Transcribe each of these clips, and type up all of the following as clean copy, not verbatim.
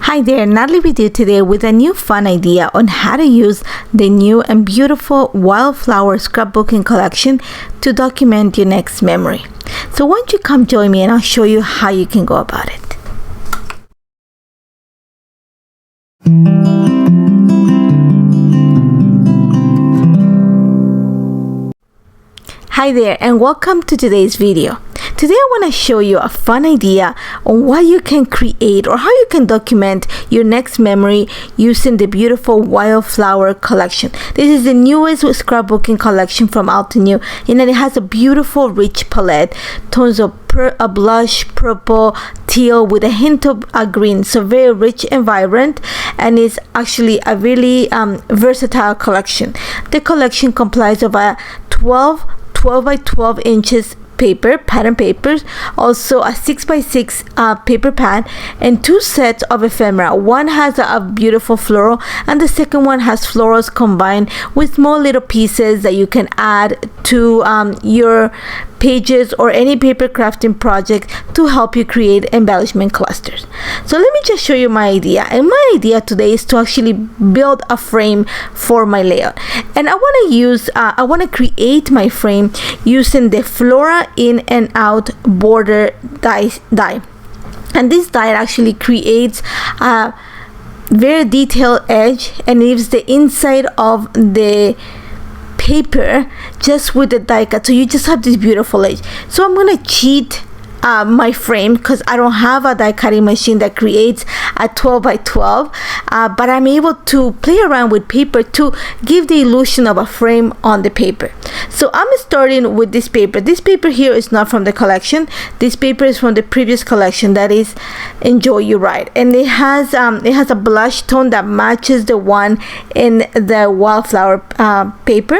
Hi there, Natalie with you today with a new fun idea on how to use the new and beautiful Wildflower scrapbooking collection to document your next memory. So why don't you come join me and I'll show you how you can go about it. Hi there and welcome to today's video. Today I want to show you a fun idea on what you can create or how you can document your next memory using the beautiful Wildflower collection. This is the newest scrapbooking collection from Altenew, and it has a beautiful rich palette, tones of a blush, purple, teal with a hint of green, so very rich and vibrant, and it's actually a really versatile collection. The collection comprises of a 12 by 12 inches paper, pattern papers, also a 6 by 6 paper pad, and two sets of ephemera. One has a beautiful floral and the second one has florals combined with small little pieces that you can add to your pages or any paper crafting project to help you create embellishment clusters. So let me just show you my idea, and my idea today is to actually build a frame for my layout, and I want to create my frame using the Floral in and out border die, and this die actually creates a very detailed edge and leaves the inside of the paper just with the die cut, so you just have this beautiful edge. So I'm gonna cheat my frame because I don't have a die cutting machine that creates a 12 by 12, but I'm able to play around with paper to give the illusion of a frame on the paper. So I'm starting with this paper. This paper here is not from the collection. This paper is from the previous collection, that is Enjoy Your Ride, and it has a blush tone that matches the one in the Wildflower paper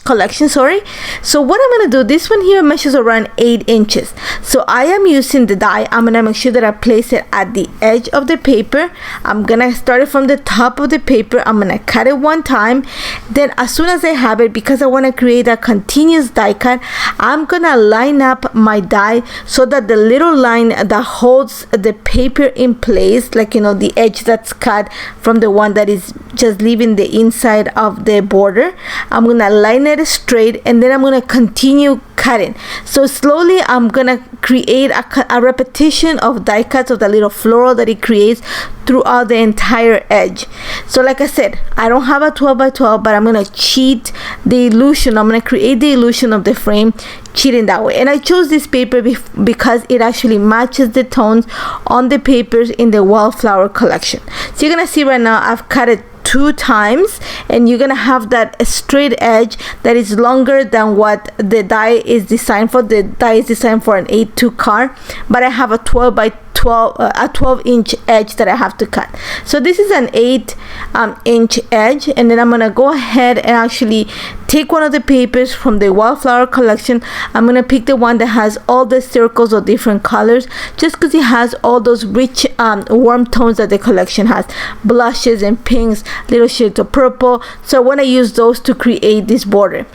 collection. So what I'm gonna do, this one here measures around 8 inches, so I am using the die. I'm gonna make sure that I place it at the edge of the paper. I'm gonna start it from the top of the paper. I'm gonna cut it one time, then as soon as I have it, because I want to create a continuous die cut, I'm gonna line up my die so that the little line that holds the paper in place, like the edge that's cut from the one that is just leaving the inside of the border, I'm gonna line it straight, and then I'm gonna continue cutting. So slowly I'm gonna create a repetition of die cuts of the little floral that it creates throughout the entire edge. So like I said, I don't have a 12 by 12, but I'm gonna cheat the illusion. I'm gonna create the illusion of the frame cheating that way. And I chose this paper because it actually matches the tones on the papers in the Wildflower collection. So you're gonna see right now I've cut it 2 times, and you're gonna have that straight edge that is longer than what the die is designed for. The die is designed for an 8-2 card, but I have a 12 by 12 a 12-inch edge that I have to cut. So this is an 8-inch edge, and then I'm gonna go ahead and actually take one of the papers from the Wildflower collection. I'm gonna pick the one that has all the circles of different colors, just because it has all those rich warm tones that the collection has, blushes and pinks, little shades of purple. So I want to use those to create this border.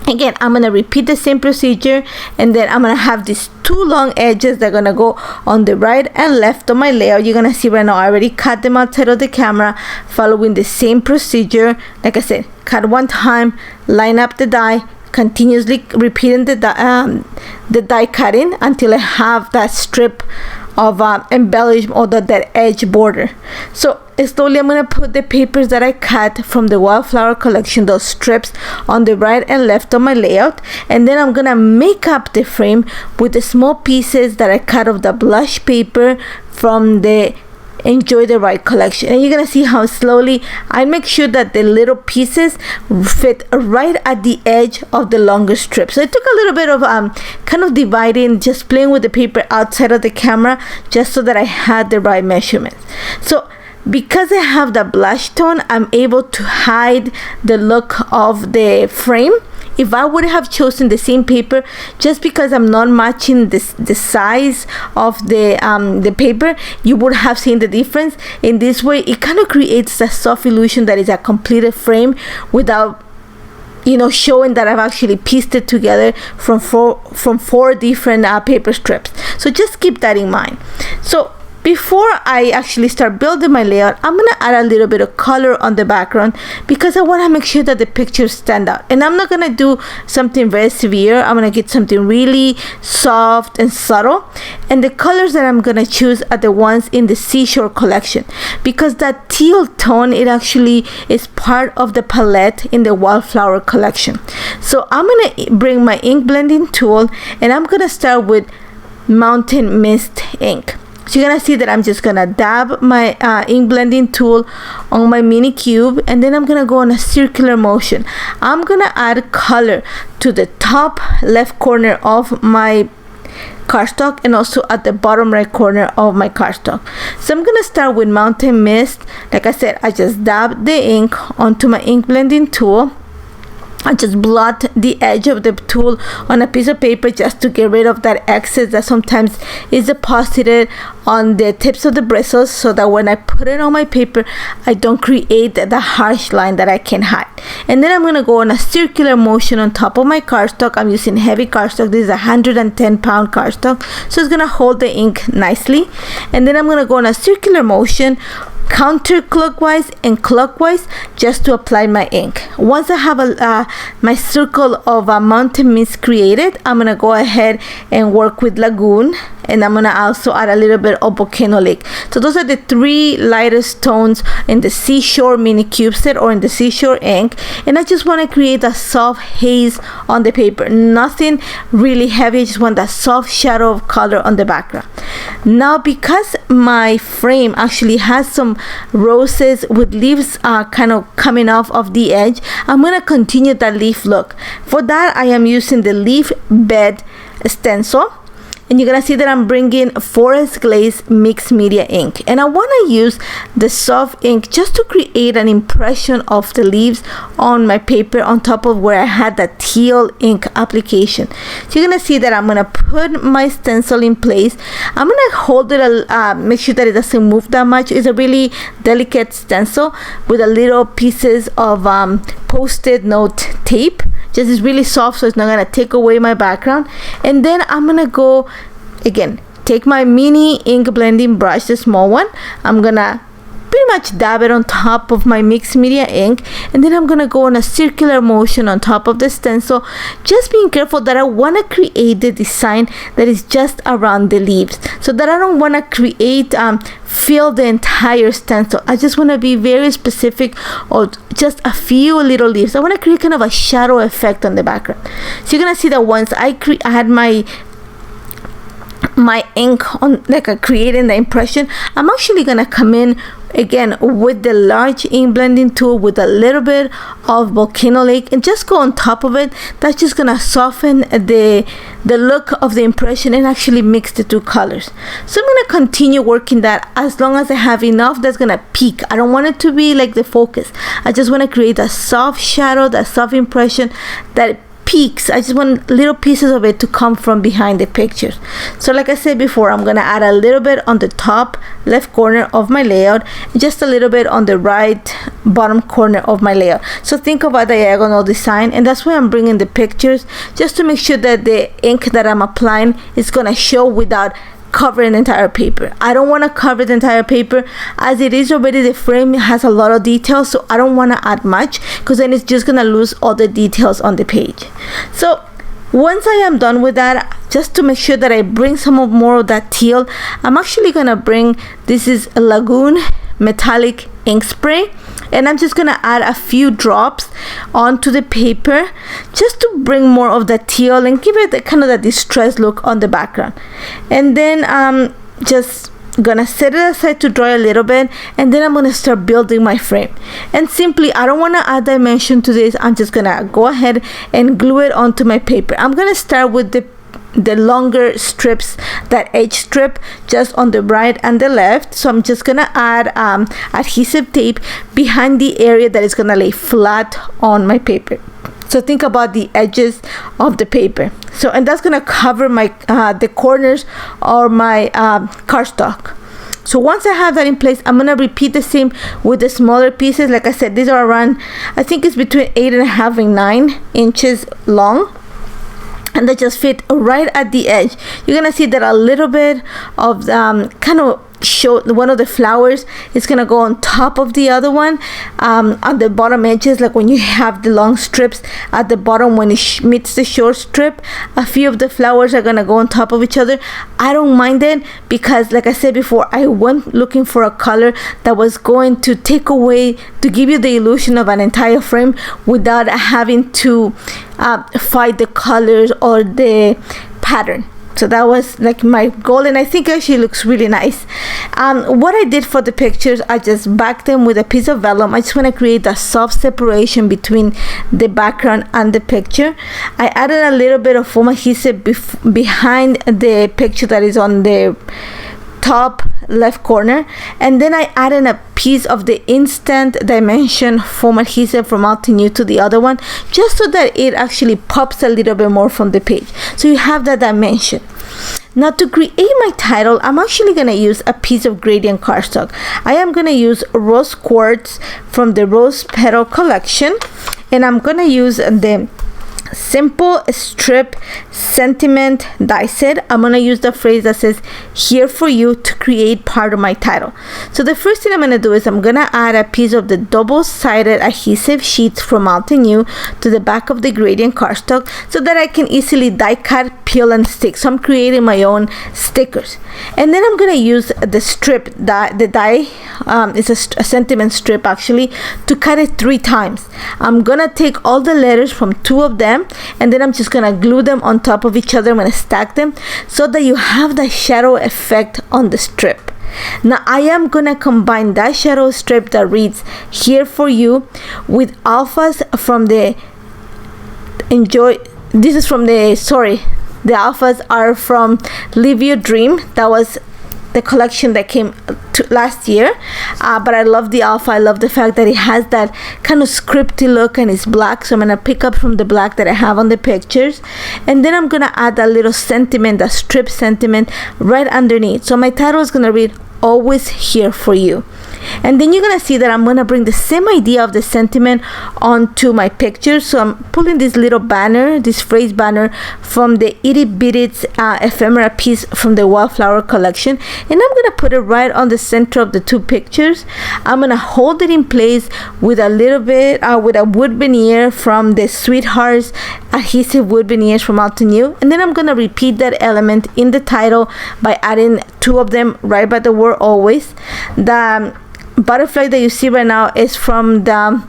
Again, I'm gonna repeat the same procedure, and then I'm gonna have these 2 long edges that are gonna go on the right and left of my layout. You're gonna see right now I already cut them outside of the camera, following the same procedure. Like I said, cut one time, line up the die, continuously repeating the die cutting until I have that strip of embellishment or that edge border. So slowly I'm gonna put the papers that I cut from the Wildflower collection, those strips, on the right and left of my layout, and then I'm gonna make up the frame with the small pieces that I cut of the blush paper from the Enjoy the Ride collection. And you're gonna see how slowly I make sure that the little pieces fit right at the edge of the longer strip. So it took a little bit of kind of dividing, just playing with the paper outside of the camera, just so that I had the right measurements. So because I have the blush tone, I'm able to hide the look of the frame. If I would have chosen the same paper, just because I'm not matching the size of the paper, you would have seen the difference. In this way, it kind of creates a soft illusion that is a completed frame without showing that I've actually pieced it together from four different paper strips. So just keep that in mind. So before I actually start building my layout, I'm gonna add a little bit of color on the background because I want to make sure that the pictures stand out. And I'm not gonna do something very severe. I'm gonna get something really soft and subtle, and the colors that I'm gonna choose are the ones in the Seashore collection, because that teal tone, it actually is part of the palette in the Wildflower collection. So I'm gonna bring my ink blending tool, and I'm gonna start with Mountain Mist ink. So you're gonna see that I'm just gonna dab my ink blending tool on my mini cube, and then I'm gonna go on a circular motion. I'm gonna add color to the top left corner of my cardstock and also at the bottom right corner of my cardstock. So I'm gonna start with Mountain Mist. Like I said, I just dab the ink onto my ink blending tool. I just blot the edge of the tool on a piece of paper just to get rid of that excess that sometimes is deposited on the tips of the bristles, so that when I put it on my paper, I don't create the harsh line that I can hide. And then I'm going to go on a circular motion on top of my cardstock. I'm using heavy cardstock. This is a 110-pound cardstock, so it's going to hold the ink nicely. And then I'm going to go on a circular motion counterclockwise and clockwise just to apply my ink. Once I have my circle of Mountain Mist created, I'm gonna go ahead and work with Lagoon, and I'm gonna also add a little bit of Volcano Lake. So those are the three lightest tones in the Seashore mini cube set or in the Seashore ink, and I just want to create a soft haze on the paper, nothing really heavy. I just want that soft shadow of color on the background. Now, because my frame actually has some roses with leaves kind of coming off of the edge, I'm going to continue that leaf look. For that, I am using the Leaf Bed Stencil, and you're gonna see that I'm bringing Forest Glaze Mixed Media ink, and I want to use the soft ink just to create an impression of the leaves on my paper on top of where I had that teal ink application. So you're gonna see that I'm gonna put my stencil in place. I'm gonna hold it, make sure that it doesn't move that much. It's a really delicate stencil with a little pieces of post-it note tape. Just is really soft, so it's not gonna take away my background. And then I'm gonna go again, take my mini ink blending brush, the small one. I'm gonna pretty much dab it on top of my mixed media ink, and then I'm gonna go on a circular motion on top of the stencil, just being careful that I want to create the design that is just around the leaves, so that I don't want to create fill the entire stencil. I just want to be very specific or just a few little leaves. I want to create kind of a shadow effect on the background. So you're gonna see that once I had my ink on, like creating the impression, I'm actually gonna come in again with the large ink blending tool with a little bit of Volcano Lake and just go on top of it. That's just gonna soften the look of the impression and actually mix the two colors. So I'm gonna continue working that as long as I have enough that's gonna peak. I don't want it to be like the focus. I just want to create a soft shadow, that soft impression that peaks. I just want little pieces of it to come from behind the pictures. So like I said before, I'm gonna add a little bit on the top left corner of my layout, just a little bit on the right bottom corner of my layout. So think of a diagonal design, and that's why I'm bringing the pictures, just to make sure that the ink that I'm applying is gonna show without covering the entire paper. I don't want to cover the entire paper, as it is already the frame has a lot of details, so I don't want to add much, because then it's just gonna lose all the details on the page. So once I am done with that, just to make sure that I bring some more of that teal, I'm actually gonna bring, this is a Lagoon metallic ink spray, and I'm just gonna add a few drops onto the paper just to bring more of the teal and give it the kind of the distressed look on the background. And then just gonna set it aside to dry a little bit, and then I'm gonna start building my frame. And simply, I don't want to add dimension to this. I'm just gonna go ahead and glue it onto my paper. I'm gonna start with the longer strips, that edge strip just on the right and the left. So I'm just gonna add adhesive tape behind the area that is gonna lay flat on my paper. So think about the edges of the paper. So, and that's gonna cover my the corners or my cardstock. So once I have that in place, I'm gonna repeat the same with the smaller pieces. Like I said, these are around, I think it's between 8.5 and 9 inches long, and they just fit right at the edge. You're gonna see that a little bit of kind of show one of the flowers is gonna go on top of the other one, on the bottom edges, like when you have the long strips at the bottom when it meets the short strip. A few of the flowers are gonna go on top of each other. I don't mind it because, like I said before, I went looking for a color that was going to take away, to give you the illusion of an entire frame without having to fight the colors or the pattern. So that was like my goal, and I think it actually looks really nice. What I did for the pictures, I just backed them with a piece of vellum. I just want to create a soft separation between the background and the picture. I added a little bit of foam adhesive behind the picture that is on the top left corner, and then I added a piece of the instant dimension foam adhesive from Altenew to the other one, just so that it actually pops a little bit more from the page, so you have that dimension. Now, to create my title, I'm actually going to use a piece of gradient cardstock. I am going to use rose quartz from the Rose Petal collection, and I'm going to use the simple strip sentiment die set. I'm gonna use the phrase that says "here for you" to create part of my title. So the first thing I'm gonna do is I'm gonna add a piece of the double-sided adhesive sheets from Altenew to the back of the gradient cardstock so that I can easily die cut, peel, and stick. So I'm creating my own stickers, and then I'm gonna use the strip the die. It's a sentiment strip actually, to cut it 3 times. I'm gonna take all the letters from 2 of them, and then I'm just gonna glue them on top of each other. I'm gonna stack them so that you have the shadow effect on the strip. Now I am gonna combine that shadow strip that reads "here for you" with alphas from the the alphas are from Live Your Dream. That was the collection that came last year, but I love the alpha. I love the fact that it has that kind of scripty look and it's black, so I'm gonna pick up from the black that I have on the pictures, and then I'm gonna add that little sentiment, that strip sentiment right underneath. So my title is gonna read "Always Here for You." And then you're gonna see that I'm gonna bring the same idea of the sentiment onto my picture. So I'm pulling this little banner, this phrase banner from the Itty Bitties Ephemera piece from the Wildflower collection, and I'm gonna put it right on the center of the 2 pictures. I'm gonna hold it in place with a little bit with a wood veneer from the Sweethearts adhesive wood veneers from Altenew, and then I'm gonna repeat that element in the title by adding 2 of them right by the word "always." The butterfly that you see right now is from the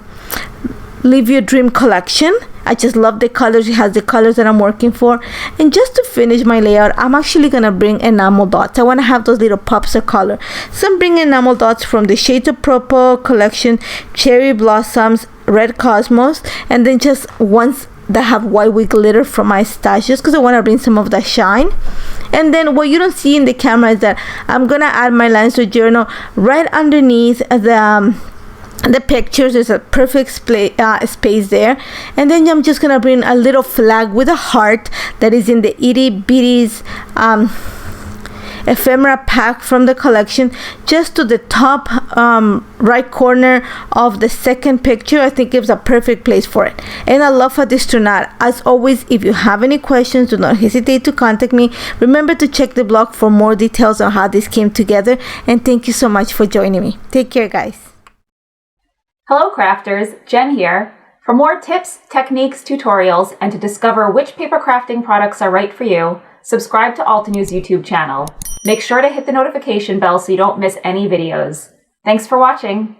Live Your Dream collection. I just love the colors. It has the colors that I'm working for. And just to finish my layout, I'm actually gonna bring enamel dots. I want to have those little pops of color, so I'm bringing enamel dots from the Shades of Purple collection, Cherry Blossoms, Red Cosmos, and then just ones that have white with glitter from my stash, just because I want to bring some of that shine. And then what you don't see in the camera is that I'm gonna add my lines to journal right underneath the pictures. There's a perfect space there, and then I'm just gonna bring a little flag with a heart that is in the Itty Bitties Ephemera pack from the collection, just to the top right corner of the second picture. I think gives a perfect place for it, and I love how this turned out. As always, if you have any questions, do not hesitate to contact me. Remember to check the blog for more details on how this came together, and thank you so much for joining me. Take care, guys. Hello crafters, Jen here. For more tips, techniques, tutorials, and to discover which paper crafting products are right for you, subscribe to Altenew's YouTube channel. Make sure to hit the notification bell so you don't miss any videos. Thanks for watching.